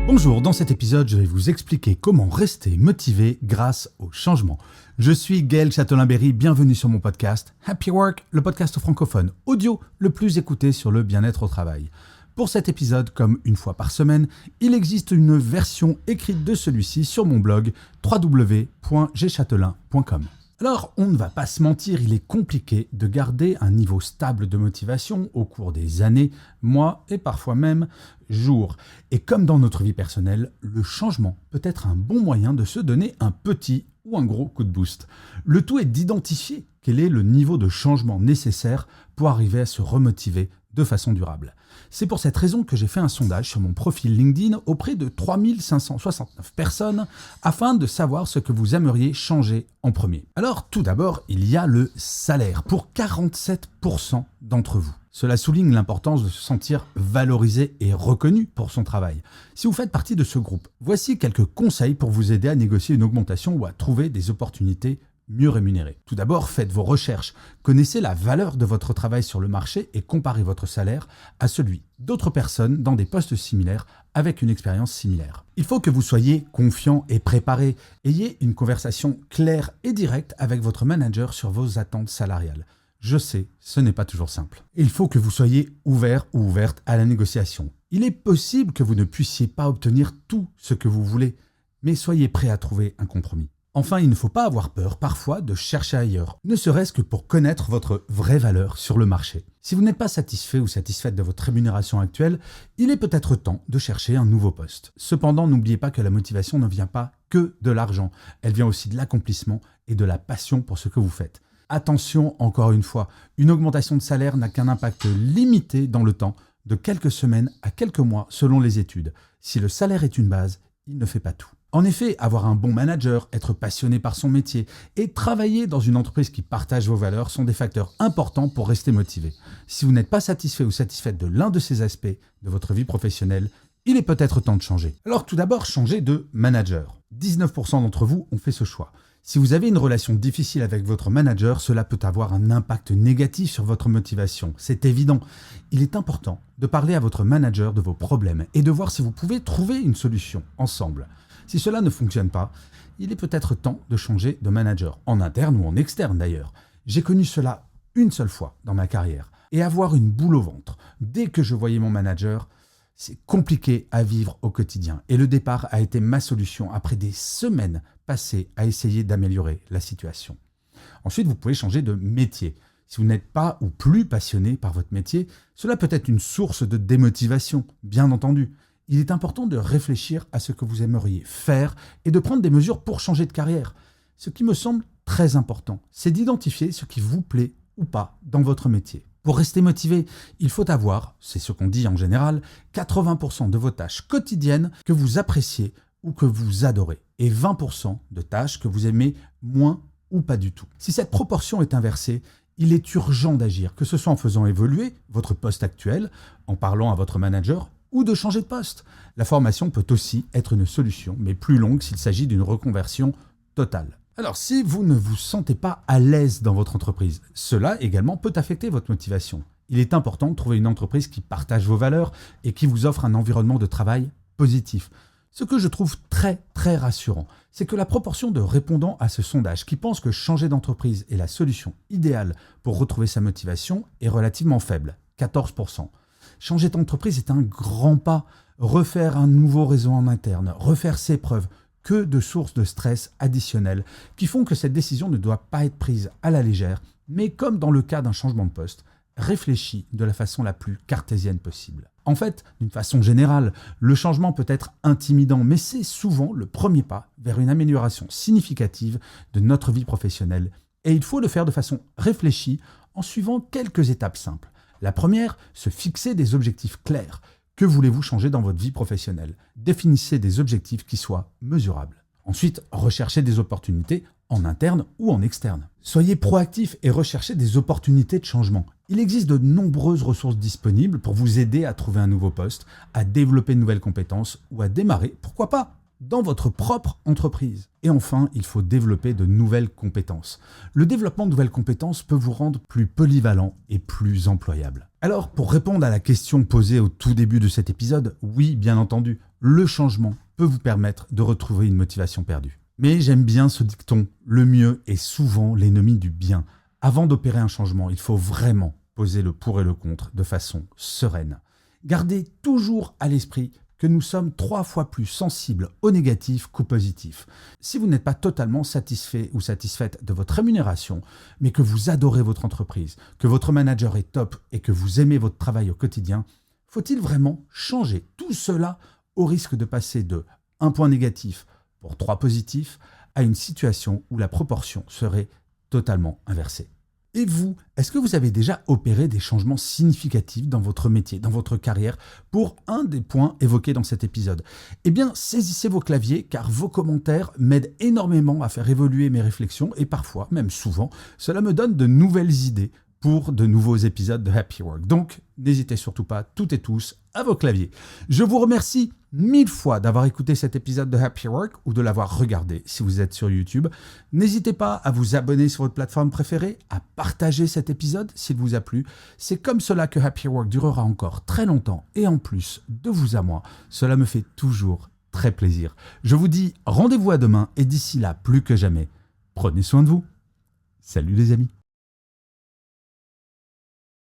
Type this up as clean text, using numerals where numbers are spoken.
Bonjour, dans cet épisode, je vais vous expliquer comment rester motivé grâce au changement. Je suis Gaël Châtelain-Berry, bienvenue sur mon podcast Happy Work, le podcast francophone audio le plus écouté sur le bien-être au travail. Pour cet épisode, comme une fois par semaine, il existe une version écrite de celui-ci sur mon blog www.gchatelain.com. Alors, on ne va pas se mentir, il est compliqué de garder un niveau stable de motivation au cours des années, mois et parfois même jours. Et comme dans notre vie personnelle, le changement peut être un bon moyen de se donner un petit ou un gros coup de boost. Le tout est d'identifier quel est le niveau de changement nécessaire pour arriver à se remotiver de façon durable. C'est pour cette raison que j'ai fait un sondage sur mon profil LinkedIn auprès de 3569 personnes afin de savoir ce que vous aimeriez changer en premier. Alors tout d'abord, il y a le salaire pour 47% d'entre vous. Cela souligne l'importance de se sentir valorisé et reconnu pour son travail. Si vous faites partie de ce groupe, voici quelques conseils pour vous aider à négocier une augmentation ou à trouver des opportunités mieux rémunéré. Tout d'abord, faites vos recherches. Connaissez la valeur de votre travail sur le marché et comparez votre salaire à celui d'autres personnes dans des postes similaires avec une expérience similaire. Il faut que vous soyez confiant et préparé. Ayez une conversation claire et directe avec votre manager sur vos attentes salariales. Je sais, ce n'est pas toujours simple. Il faut que vous soyez ouvert ou ouverte à la négociation. Il est possible que vous ne puissiez pas obtenir tout ce que vous voulez, mais soyez prêt à trouver un compromis. Enfin, il ne faut pas avoir peur parfois de chercher ailleurs, ne serait-ce que pour connaître votre vraie valeur sur le marché. Si vous n'êtes pas satisfait ou satisfaite de votre rémunération actuelle, il est peut-être temps de chercher un nouveau poste. Cependant, n'oubliez pas que la motivation ne vient pas que de l'argent, elle vient aussi de l'accomplissement et de la passion pour ce que vous faites. Attention, encore une fois, une augmentation de salaire n'a qu'un impact limité dans le temps, de quelques semaines à quelques mois selon les études. Si le salaire est une base, il ne fait pas tout. En effet, avoir un bon manager, être passionné par son métier et travailler dans une entreprise qui partage vos valeurs sont des facteurs importants pour rester motivé. Si vous n'êtes pas satisfait ou satisfaite de l'un de ces aspects de votre vie professionnelle, il est peut-être temps de changer. Alors tout d'abord, changez de manager. 19% d'entre vous ont fait ce choix. Si vous avez une relation difficile avec votre manager, cela peut avoir un impact négatif sur votre motivation. C'est évident. Il est important de parler à votre manager de vos problèmes et de voir si vous pouvez trouver une solution ensemble. Si cela ne fonctionne pas, il est peut-être temps de changer de manager, en interne ou en externe d'ailleurs. J'ai connu cela une seule fois dans ma carrière et avoir une boule au ventre. Dès que je voyais mon manager, c'est compliqué à vivre au quotidien. Et le départ a été ma solution après des semaines passées à essayer d'améliorer la situation. Ensuite, vous pouvez changer de métier. Si vous n'êtes pas ou plus passionné par votre métier, cela peut être une source de démotivation, bien entendu. Il est important de réfléchir à ce que vous aimeriez faire et de prendre des mesures pour changer de carrière. Ce qui me semble très important, c'est d'identifier ce qui vous plaît ou pas dans votre métier. Pour rester motivé, il faut avoir, c'est ce qu'on dit en général, 80% de vos tâches quotidiennes que vous appréciez ou que vous adorez et 20% de tâches que vous aimez moins ou pas du tout. Si cette proportion est inversée, il est urgent d'agir, que ce soit en faisant évoluer votre poste actuel, en parlant à votre manager ou de changer de poste. La formation peut aussi être une solution, mais plus longue s'il s'agit d'une reconversion totale. Alors, si vous ne vous sentez pas à l'aise dans votre entreprise, cela également peut affecter votre motivation. Il est important de trouver une entreprise qui partage vos valeurs et qui vous offre un environnement de travail positif. Ce que je trouve très rassurant, c'est que la proportion de répondants à ce sondage qui pensent que changer d'entreprise est la solution idéale pour retrouver sa motivation est relativement faible, 14%. Changer d'entreprise est un grand pas. Refaire un nouveau réseau en interne, refaire ses preuves, que de sources de stress additionnelles qui font que cette décision ne doit pas être prise à la légère, mais comme dans le cas d'un changement de poste, réfléchie de la façon la plus cartésienne possible. En fait, d'une façon générale, le changement peut être intimidant, mais c'est souvent le premier pas vers une amélioration significative de notre vie professionnelle. Et il faut le faire de façon réfléchie en suivant quelques étapes simples. La première, se fixer des objectifs clairs. Que voulez-vous changer dans votre vie professionnelle ? Définissez des objectifs qui soient mesurables. Ensuite, recherchez des opportunités en interne ou en externe. Soyez proactif et recherchez des opportunités de changement. Il existe de nombreuses ressources disponibles pour vous aider à trouver un nouveau poste, à développer de nouvelles compétences ou à démarrer, pourquoi pas, dans votre propre entreprise. Et enfin, il faut développer de nouvelles compétences. Le développement de nouvelles compétences peut vous rendre plus polyvalent et plus employable. Alors, pour répondre à la question posée au tout début de cet épisode, oui, bien entendu, le changement peut vous permettre de retrouver une motivation perdue. Mais j'aime bien ce dicton, le mieux est souvent l'ennemi du bien. Avant d'opérer un changement, il faut vraiment poser le pour et le contre de façon sereine. Gardez toujours à l'esprit que nous sommes 3 fois plus sensibles au négatif qu'au positif. Si vous n'êtes pas totalement satisfait ou satisfaite de votre rémunération, mais que vous adorez votre entreprise, que votre manager est top et que vous aimez votre travail au quotidien, faut-il vraiment changer tout cela au risque de passer de 1 point négatif pour 3 positifs à une situation où la proportion serait totalement inversée? Et vous, est-ce que vous avez déjà opéré des changements significatifs dans votre métier, dans votre carrière, pour un des points évoqués dans cet épisode? Eh bien, saisissez vos claviers, car vos commentaires m'aident énormément à faire évoluer mes réflexions, et parfois, même souvent, cela me donne de nouvelles idées pour de nouveaux épisodes de Happy Work. Donc, n'hésitez surtout pas, toutes et tous, à vos claviers. Je vous remercie 1000 fois d'avoir écouté cet épisode de Happy Work ou de l'avoir regardé si vous êtes sur YouTube. N'hésitez pas à vous abonner sur votre plateforme préférée, à partager cet épisode s'il vous a plu. C'est comme cela que Happy Work durera encore très longtemps et en plus, de vous à moi, cela me fait toujours très plaisir. Je vous dis rendez-vous à demain et d'ici là, plus que jamais, prenez soin de vous. Salut les amis.